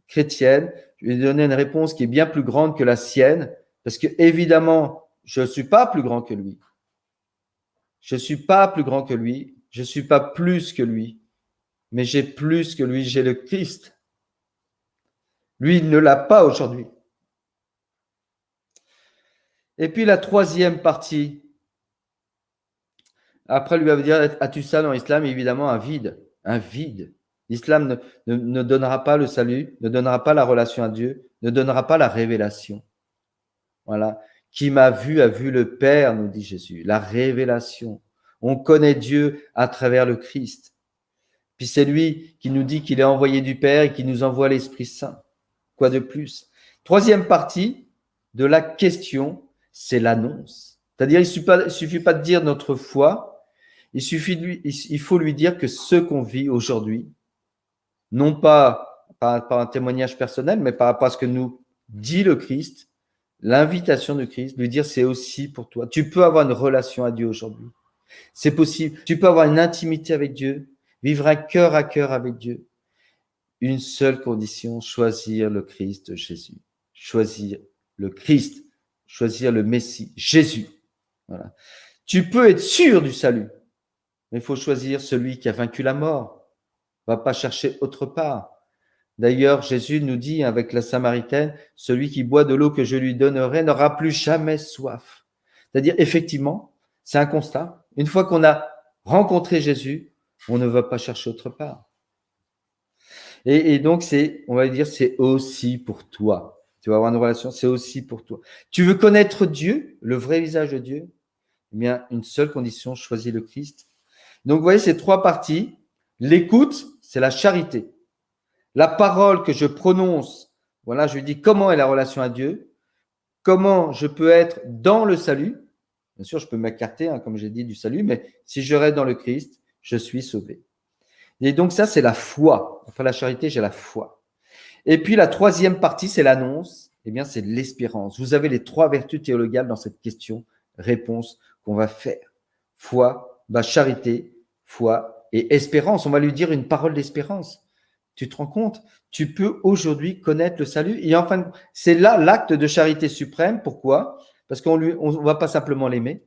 chrétienne. Je vais lui donner une réponse qui est bien plus grande que la sienne. Parce que, évidemment, je ne suis pas plus grand que lui. Je ne suis pas plus grand que lui. Je ne suis pas plus que lui. Mais j'ai plus que lui. J'ai le Christ. Lui, il ne l'a pas aujourd'hui. Et puis, la troisième partie. Après, lui va dire, as-tu ça dans l'islam? Évidemment, un vide. Un vide. L'islam ne donnera pas le salut, ne donnera pas la relation à Dieu, ne donnera pas la révélation. Voilà. Qui m'a vu a vu le Père, nous dit Jésus. La révélation. On connaît Dieu à travers le Christ. Puis c'est lui qui nous dit qu'il est envoyé du Père et qui nous envoie l'Esprit Saint. Quoi de plus? Troisième partie de la question, c'est l'annonce. C'est-à-dire, il suffit pas de dire notre foi, il faut lui dire que ce qu'on vit aujourd'hui, non pas par un témoignage personnel, mais par rapport à ce que nous dit le Christ, l'invitation de Christ, lui dire c'est aussi pour toi. Tu peux avoir une relation à Dieu aujourd'hui. C'est possible. Tu peux avoir une intimité avec Dieu, vivre un cœur à cœur avec Dieu. Une seule condition, choisir le Christ Jésus. Choisir le Christ, choisir le Messie, Jésus. Voilà. Tu peux être sûr du salut, mais il faut choisir celui qui a vaincu la mort. On ne va pas chercher autre part. D'ailleurs, Jésus nous dit avec la Samaritaine, celui qui boit de l'eau que je lui donnerai n'aura plus jamais soif. C'est-à-dire, effectivement, c'est un constat. Une fois qu'on a rencontré Jésus, on ne va pas chercher autre part. Et donc, on va dire, c'est aussi pour toi. Tu vas avoir une relation, c'est aussi pour toi. Tu veux connaître Dieu, le vrai visage de Dieu? Eh bien, une seule condition, choisis le Christ. Donc, vous voyez ces trois parties. L'écoute, c'est la charité. La parole que je prononce, voilà, je lui dis comment est la relation à Dieu, comment je peux être dans le salut. Bien sûr, je peux m'écarter, comme j'ai dit, du salut, mais si je reste dans le Christ, je suis sauvé. Et donc ça, c'est la foi. Après la charité, j'ai la foi. Et puis la troisième partie, c'est l'annonce. Eh bien, c'est l'espérance. Vous avez les trois vertus théologales dans cette question-réponse qu'on va faire. Foi, charité, foi et espérance. On va lui dire une parole d'espérance. Tu te rends compte? Tu peux aujourd'hui connaître le salut. Et enfin, c'est là l'acte de charité suprême. Pourquoi? Parce qu'on ne va pas simplement l'aimer,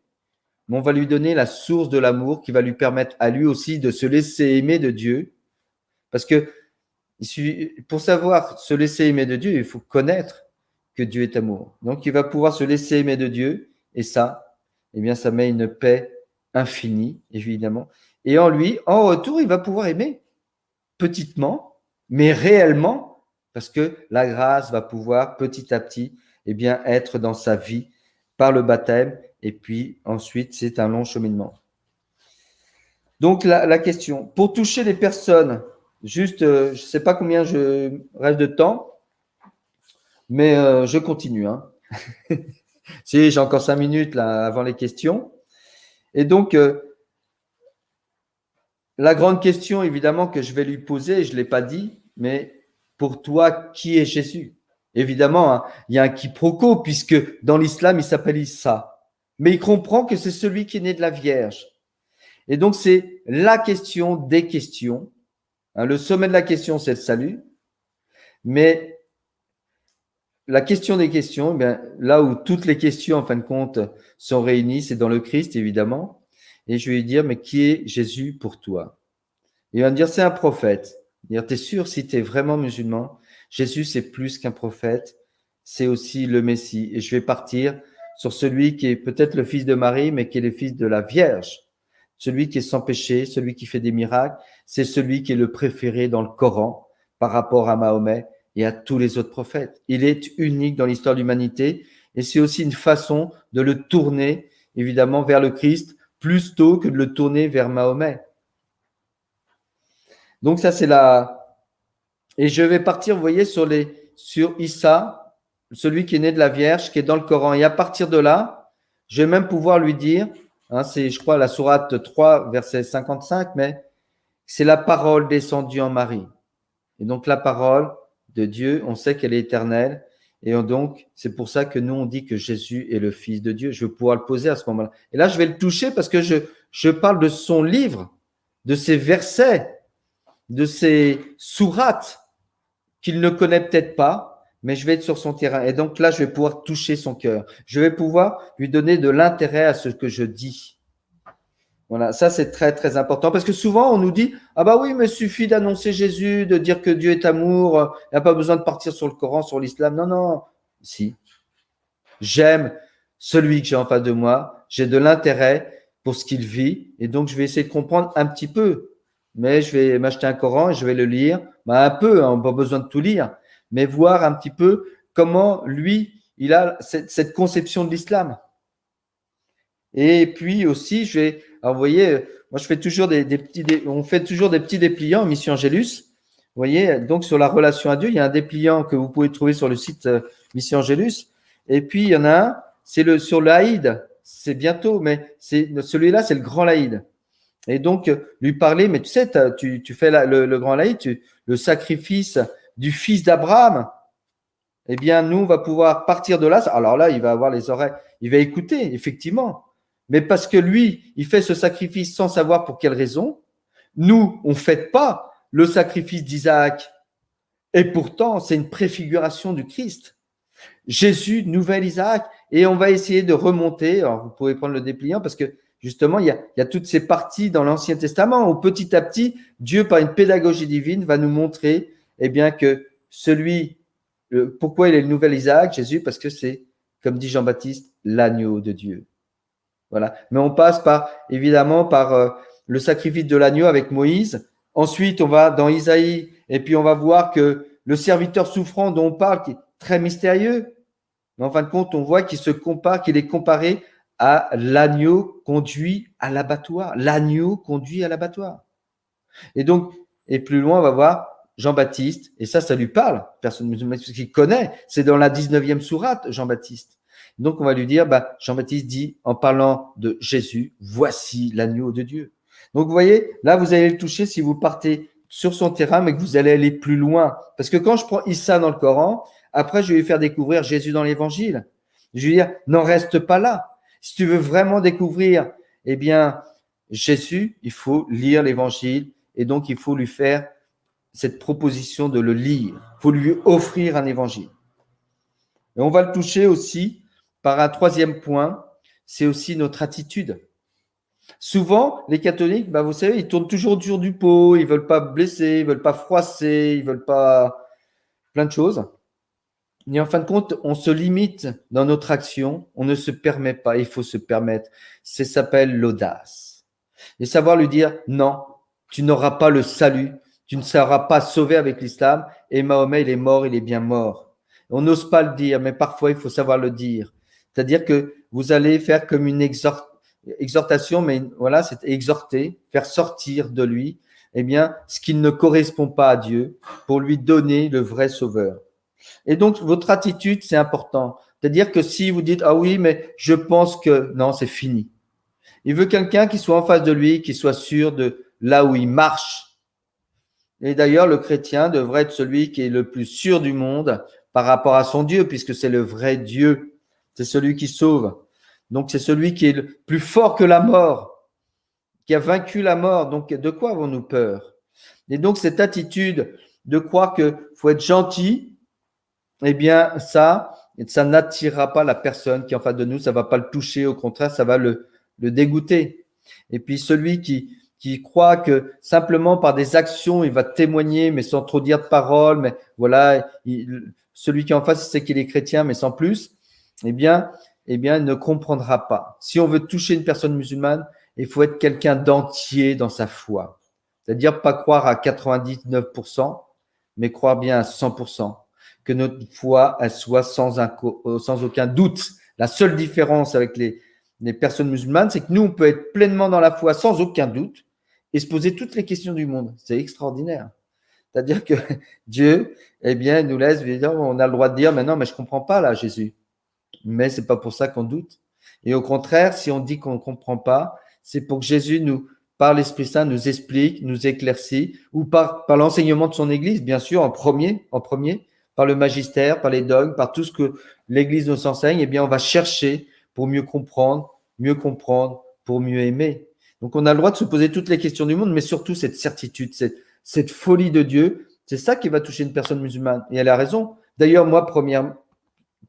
mais on va lui donner la source de l'amour qui va lui permettre à lui aussi de se laisser aimer de Dieu. Parce que pour savoir se laisser aimer de Dieu, il faut connaître que Dieu est amour. Donc, il va pouvoir se laisser aimer de Dieu. Et ça, eh bien, ça met une paix infinie, évidemment. Et en lui, en retour, il va pouvoir aimer petitement, mais réellement, parce que la grâce va pouvoir petit à petit, eh bien, être dans sa vie par le baptême. Et puis ensuite, c'est un long cheminement. Donc, la question, pour toucher les personnes, juste, je ne sais pas combien je reste de temps, mais je continue. Si, j'ai encore 5 minutes là, avant les questions. Et donc, la grande question, évidemment, que je vais lui poser, je ne l'ai pas dit, mais pour toi, qui est Jésus? Évidemment, il y a un quiproquo, puisque dans l'islam, il s'appelle Issa. Mais il comprend que c'est celui qui est né de la Vierge. Et donc, c'est la question des questions. Le sommet de la question, c'est le salut. Mais la question des questions, là où toutes les questions, en fin de compte, sont réunies, c'est dans le Christ, évidemment. Et je vais lui dire, mais qui est Jésus pour toi? Il va me dire, c'est un prophète. Dire, t'es sûr, si tu es vraiment musulman, Jésus, c'est plus qu'un prophète, c'est aussi le Messie. Et je vais partir sur celui qui est peut-être le fils de Marie, mais qui est le fils de la Vierge. Celui qui est sans péché, celui qui fait des miracles, c'est celui qui est le préféré dans le Coran par rapport à Mahomet et à tous les autres prophètes. Il est unique dans l'histoire de l'humanité et c'est aussi une façon de le tourner, évidemment, vers le Christ, plus tôt que de le tourner vers Mahomet. Donc ça, c'est la… Et je vais partir, vous voyez, sur Issa, celui qui est né de la Vierge, qui est dans le Coran. Et à partir de là, je vais même pouvoir lui dire, c'est, je crois, la sourate 3, verset 55, mais c'est la parole descendue en Marie. Et donc, la parole de Dieu, on sait qu'elle est éternelle. Et donc, c'est pour ça que nous, on dit que Jésus est le Fils de Dieu. Je vais pouvoir le poser à ce moment-là. Et là, je vais le toucher parce que je parle de son livre, de ses versets, de ses sourates qu'il ne connaît peut-être pas, mais je vais être sur son terrain. Et donc là, je vais pouvoir toucher son cœur. Je vais pouvoir lui donner de l'intérêt à ce que je dis. Voilà, ça c'est très très important parce que souvent on nous dit ah bah oui mais il suffit d'annoncer Jésus, de dire que Dieu est amour, il n'y a pas besoin de partir sur le Coran, sur l'islam. Non non, si j'aime celui que j'ai en face de moi, j'ai de l'intérêt pour ce qu'il vit et donc je vais essayer de comprendre un petit peu. Mais je vais m'acheter un Coran et je vais le lire, un peu, on n'a pas besoin de tout lire, mais voir un petit peu comment lui il a cette conception de l'islam. Et puis aussi, alors vous voyez, moi je fais toujours on fait toujours des petits dépliants en Mission Angélus. Vous voyez, donc sur la relation à Dieu, il y a un dépliant que vous pouvez trouver sur le site Mission Angélus. Et puis il y en a un, c'est sur l'Aïd. C'est bientôt, mais celui-là, c'est le grand l'Aïd. Et donc lui parler, mais tu sais, tu fais le grand l'Aïd, le sacrifice du fils d'Abraham. Eh bien, nous, on va pouvoir partir de là. Alors là, il va avoir les oreilles, il va écouter, effectivement. Mais parce que lui, il fait ce sacrifice sans savoir pour quelle raison. Nous, on ne fait pas le sacrifice d'Isaac. Et pourtant, c'est une préfiguration du Christ. Jésus, nouvel Isaac. Et on va essayer de remonter. Alors, vous pouvez prendre le dépliant parce que justement, il y a toutes ces parties dans l'Ancien Testament où petit à petit, Dieu, par une pédagogie divine, va nous montrer eh bien, que pourquoi il est le nouvel Isaac, Jésus, parce que c'est, comme dit Jean-Baptiste, l'agneau de Dieu. Voilà. Mais on passe évidemment par le sacrifice de l'agneau avec Moïse. Ensuite, on va dans Isaïe et puis on va voir que le serviteur souffrant dont on parle, qui est très mystérieux, mais en fin de compte, on voit qu'il est comparé à l'agneau conduit à l'abattoir. L'agneau conduit à l'abattoir. Et donc, et plus loin, on va voir Jean-Baptiste, et ça lui parle, personne musulmane, parce qu'il connaît, c'est dans la 19e sourate, Jean-Baptiste. Donc, on va lui dire, Jean-Baptiste dit, en parlant de Jésus, voici l'agneau de Dieu. Donc, vous voyez, là, vous allez le toucher si vous partez sur son terrain, mais que vous allez aller plus loin. Parce que quand je prends Issa dans le Coran, après, je vais lui faire découvrir Jésus dans l'Évangile. Je vais dire, n'en reste pas là. Si tu veux vraiment découvrir, eh bien, Jésus, il faut lire l'Évangile, et donc il faut lui faire cette proposition de le lire. Il faut lui offrir un évangile. Et on va le toucher aussi par un troisième point, c'est aussi notre attitude. Souvent, les catholiques, vous savez, ils tournent toujours autour du pot, ils ne veulent pas blesser, ils ne veulent pas froisser, ils ne veulent pas plein de choses. Mais en fin de compte, on se limite dans notre action, on ne se permet pas, il faut se permettre. Ça s'appelle l'audace. Et savoir lui dire, non, tu n'auras pas le salut, tu ne seras pas sauvé avec l'islam, et Mahomet, il est mort, il est bien mort. On n'ose pas le dire, mais parfois, il faut savoir le dire. C'est-à-dire que vous allez faire comme une exhortation, mais voilà, c'est exhorter, faire sortir de lui, eh bien, ce qui ne correspond pas à Dieu, pour lui donner le vrai sauveur. Et donc, votre attitude, c'est important. C'est-à-dire que si vous dites, ah oui, mais je pense que non, c'est fini. Il veut quelqu'un qui soit en face de lui, qui soit sûr de là où il marche. Et d'ailleurs, le chrétien devrait être celui qui est le plus sûr du monde par rapport à son Dieu, puisque c'est le vrai Dieu. C'est celui qui sauve. Donc, c'est celui qui est le plus fort que la mort, qui a vaincu la mort. Donc, de quoi avons-nous peur? Et donc, cette attitude de croire qu'il faut être gentil, eh bien, ça n'attirera pas la personne qui est en face de nous, ça ne va pas le toucher, au contraire, ça va le dégoûter. Et puis, celui qui croit que simplement par des actions, il va témoigner, mais sans trop dire de paroles, mais voilà, celui qui est en face, il sait qu'il est chrétien, mais sans plus, eh bien, il ne comprendra pas. Si on veut toucher une personne musulmane, il faut être quelqu'un d'entier dans sa foi. C'est-à-dire pas croire à 99%, mais croire bien à 100%. Que notre foi, elle soit sans aucun doute. La seule différence avec les personnes musulmanes, c'est que nous, on peut être pleinement dans la foi sans aucun doute et se poser toutes les questions du monde. C'est extraordinaire. C'est-à-dire que Dieu, eh bien, nous laisse, on a le droit de dire, mais non, mais je comprends pas là, Jésus. Mais c'est pas pour ça qu'on doute. Et au contraire, si on dit qu'on ne comprend pas, c'est pour que Jésus nous, par l'Esprit Saint, nous explique, nous éclaircit, ou par l'enseignement de son Église, bien sûr, en premier, par le magistère, par les dogmes, par tout ce que l'Église nous enseigne, eh bien, on va chercher pour mieux comprendre, pour mieux aimer. Donc, on a le droit de se poser toutes les questions du monde, mais surtout cette certitude, cette folie de Dieu, c'est ça qui va toucher une personne musulmane. Et elle a raison. D'ailleurs, moi,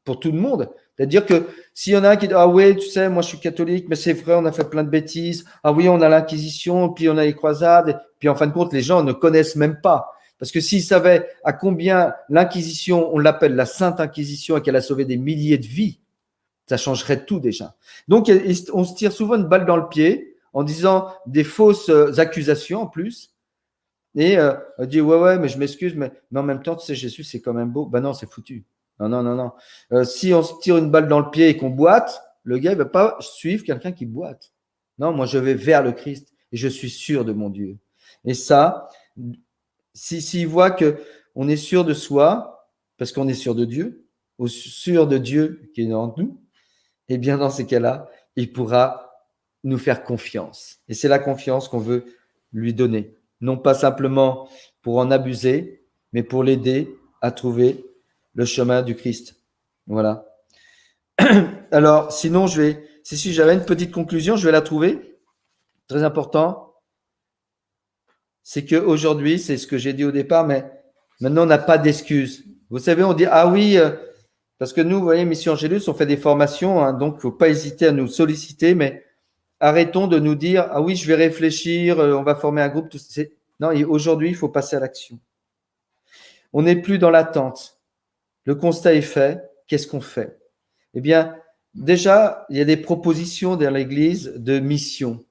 pour tout le monde, c'est-à-dire que s'il y en a un qui dit, ah oui, tu sais, moi je suis catholique, mais c'est vrai, on a fait plein de bêtises. Ah oui, on a l'Inquisition, puis on a les croisades. Puis en fin de compte, les gens ne connaissent même pas. Parce que s'ils savaient à combien l'Inquisition, on l'appelle la Sainte Inquisition et qu'elle a sauvé des milliers de vies, ça changerait tout déjà. Donc, on se tire souvent une balle dans le pied en disant des fausses accusations en plus. Et on dit, ouais, mais je m'excuse, mais en même temps, tu sais, Jésus, c'est quand même beau. Ben non, c'est foutu. Non. Si on se tire une balle dans le pied et qu'on boite, le gars ne va pas suivre quelqu'un qui boite. Non, moi, je vais vers le Christ et je suis sûr de mon Dieu. Et ça, s'il voit qu'on est sûr de soi, parce qu'on est sûr de Dieu, ou sûr de Dieu qui est en nous, eh bien, dans ces cas-là, il pourra nous faire confiance. Et c'est la confiance qu'on veut lui donner. Non pas simplement pour en abuser, mais pour l'aider à trouver le chemin du Christ. Voilà. Alors, sinon, si j'avais une petite conclusion, je vais la trouver. Très important. C'est qu'aujourd'hui, c'est ce que j'ai dit au départ, mais maintenant, on n'a pas d'excuses. Vous savez, on dit, ah oui, parce que nous, vous voyez, Mission Angélus, on fait des formations, hein, donc il ne faut pas hésiter à nous solliciter, mais arrêtons de nous dire, ah oui, je vais réfléchir, on va former un groupe. Non, aujourd'hui, il faut passer à l'action. On n'est plus dans l'attente. Le constat est fait. Qu'est-ce qu'on fait? Eh bien, déjà, il y a des propositions dans l'Église de mission.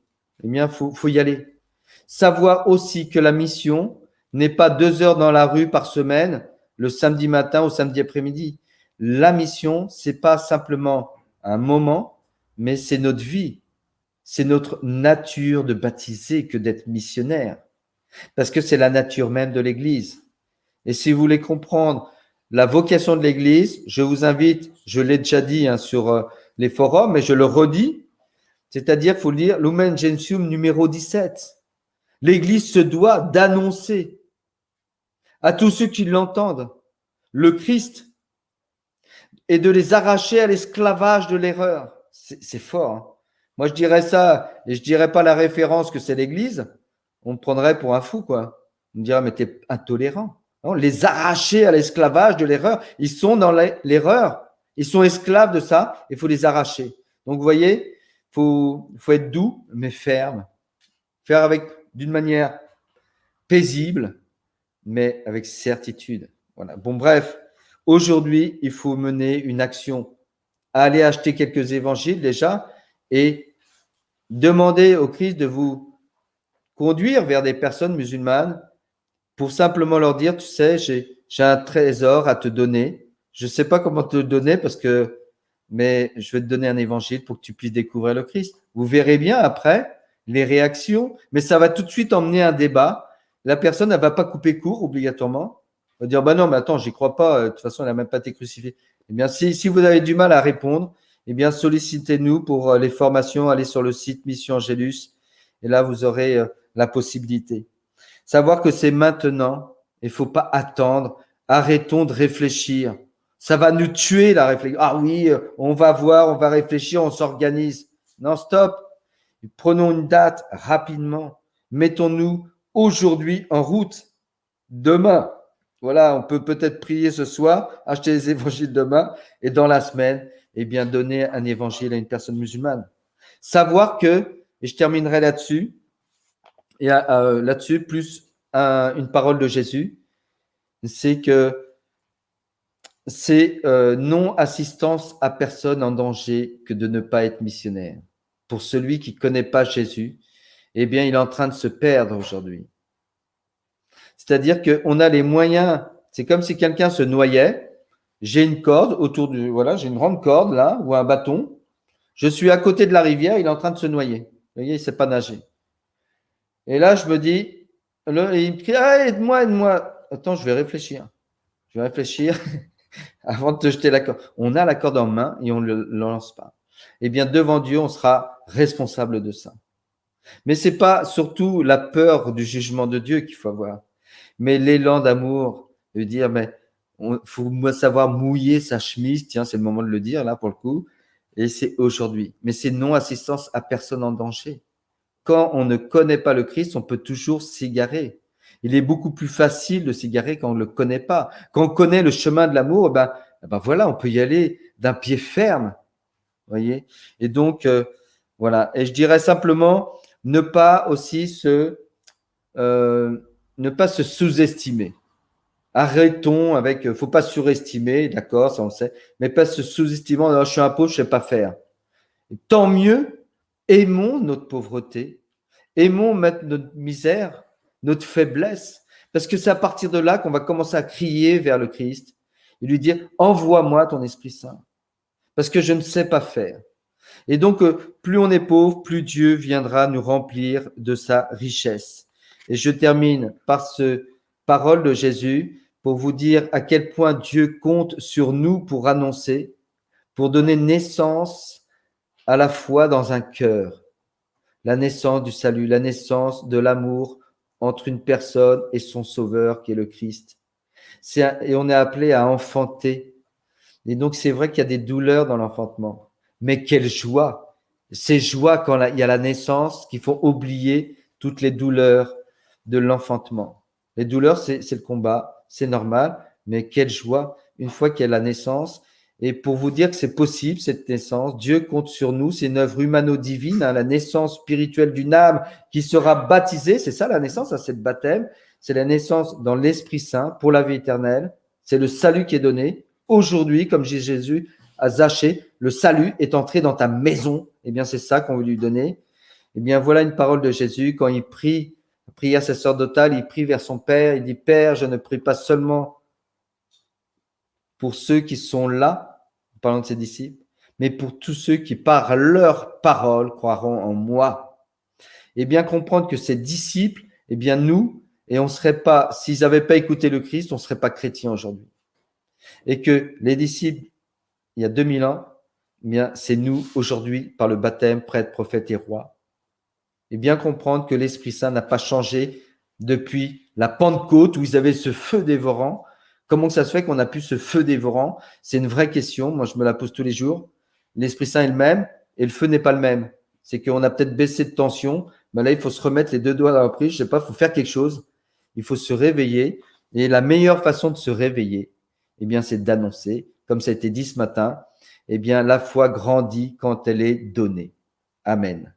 Eh bien, faut y aller. Savoir aussi que la mission n'est pas 2 heures dans la rue par semaine, le samedi matin ou samedi après-midi. La mission, c'est pas simplement un moment, mais c'est notre vie, c'est notre nature de baptiser que d'être missionnaire, parce que c'est la nature même de l'Église. Et si vous voulez comprendre la vocation de l'Église, je vous invite, je l'ai déjà dit sur les forums, mais je le redis, c'est-à-dire, il faut lire Lumen Gentium numéro 17. L'Église se doit d'annoncer à tous ceux qui l'entendent le Christ et de les arracher à l'esclavage de l'erreur. C'est fort. Hein. Moi, je dirais ça, et je dirais pas la référence que c'est l'Église. On me prendrait pour un fou, quoi. On me dirait, mais t'es intolérant. Non, les arracher à l'esclavage de l'erreur. Ils sont dans l'erreur. Ils sont esclaves de ça. Il faut les arracher. Donc, vous voyez, faut être doux, mais ferme. Faire avec d'une manière paisible, mais avec certitude. Voilà. Bon, bref, aujourd'hui, il faut mener une action. Aller acheter quelques évangiles déjà et demander au Christ de vous conduire vers des personnes musulmanes pour simplement leur dire, tu sais, j'ai un trésor à te donner. Je ne sais pas comment te le donner mais je vais te donner un évangile pour que tu puisses découvrir le Christ. Vous verrez bien après les réactions, mais ça va tout de suite emmener un débat. La personne, elle va pas couper court obligatoirement. Elle va dire, bah non, mais attends, j'y crois pas. De toute façon, elle n'a même pas été crucifiée. Eh bien, si vous avez du mal à répondre, eh bien, sollicitez-nous pour les formations. Allez sur le site Mission Angélus et là, vous aurez la possibilité. Savoir que c'est maintenant. Il faut pas attendre. Arrêtons de réfléchir. Ça va nous tuer la réflexion. Ah oui, on va voir, on va réfléchir, on s'organise. Non, stop. Prenons une date rapidement. Mettons-nous aujourd'hui en route. Demain, voilà, on peut peut-être prier ce soir, acheter les évangiles demain et dans la semaine, eh bien, donner un évangile à une personne musulmane. Savoir que, et je terminerai là-dessus, et là-dessus, plus une parole de Jésus, c'est que c'est non-assistance à personne en danger que de ne pas être missionnaire. Pour celui qui ne connaît pas Jésus, eh bien, il est en train de se perdre aujourd'hui. C'est-à-dire qu'on a les moyens, c'est comme si quelqu'un se noyait, j'ai une corde voilà, j'ai une grande corde là, ou un bâton, je suis à côté de la rivière, il est en train de se noyer. Vous voyez, il ne sait pas nager. Et là, je me dis, il me crie, ah, aide-moi, aide-moi. Attends, je vais réfléchir. Je vais réfléchir avant de te jeter la corde. On a la corde en main et on ne le lance pas. Eh bien, devant Dieu, on sera responsable de ça. Mais c'est pas surtout la peur du jugement de Dieu qu'il faut avoir, mais l'élan d'amour, de dire, mais faut savoir mouiller sa chemise, tiens, c'est le moment de le dire là pour le coup, et c'est aujourd'hui. Mais c'est non-assistance à personne en danger. Quand on ne connaît pas le Christ, on peut toujours s'égarer. Il est beaucoup plus facile de s'égarer quand on ne le connaît pas. Quand on connaît le chemin de l'amour, ben voilà, on peut y aller d'un pied ferme, voyez. Et donc, voilà. Et je dirais simplement, ne pas se sous-estimer. Arrêtons avec, faut pas surestimer, d'accord, ça on le sait, mais pas se sous-estimer, je suis un pauvre, je sais pas faire. Et tant mieux, aimons notre pauvreté, aimons notre misère, notre faiblesse, parce que c'est à partir de là qu'on va commencer à crier vers le Christ et lui dire, envoie-moi ton Esprit Saint, parce que je ne sais pas faire. Et donc, plus on est pauvre, plus Dieu viendra nous remplir de sa richesse. Et je termine par ce parole de Jésus pour vous dire à quel point Dieu compte sur nous pour annoncer, pour donner naissance à la foi dans un cœur, la naissance du salut, la naissance de l'amour entre une personne et son sauveur qui est le Christ. Et on est appelé à enfanter. Et donc, c'est vrai qu'il y a des douleurs dans l'enfantement. Mais quelle joie! Ces joies quand il y a la naissance qui font oublier toutes les douleurs de l'enfantement. Les douleurs, c'est le combat, c'est normal, mais quelle joie une fois qu'il y a la naissance. Et pour vous dire que c'est possible, cette naissance, Dieu compte sur nous, c'est une œuvre humano-divine, la naissance spirituelle d'une âme qui sera baptisée, c'est ça la naissance, c'est le baptême, c'est la naissance dans l'Esprit Saint pour la vie éternelle, c'est le salut qui est donné. Aujourd'hui, comme dit Jésus à Zachée, le salut est entré dans ta maison. Eh bien, c'est ça qu'on veut lui donner. Eh bien, voilà une parole de Jésus. Quand il prie, la prière sacerdotale, il prie vers son Père. Il dit, Père, je ne prie pas seulement pour ceux qui sont là, en parlant de ses disciples, mais pour tous ceux qui, par leur parole, croiront en moi. Et bien comprendre que ces disciples, eh bien nous, et on serait pas, s'ils n'avaient pas écouté le Christ, on ne serait pas chrétiens aujourd'hui. Et que les disciples, il y a 2000 ans, eh bien c'est nous aujourd'hui, par le baptême, prêtres, prophètes et rois. Et bien comprendre que l'Esprit Saint n'a pas changé depuis la Pentecôte où ils avaient ce feu dévorant. Comment ça se fait qu'on a pu ce feu dévorant? C'est une vraie question. Moi, je me la pose tous les jours. L'Esprit Saint est le même et le feu n'est pas le même. C'est qu'on a peut-être baissé de tension. Mais là, il faut se remettre les deux doigts dans la prise. Je sais pas, il faut faire quelque chose. Il faut se réveiller. Et la meilleure façon de se réveiller, eh bien, c'est d'annoncer, comme ça a été dit ce matin, eh bien, la foi grandit quand elle est donnée. Amen.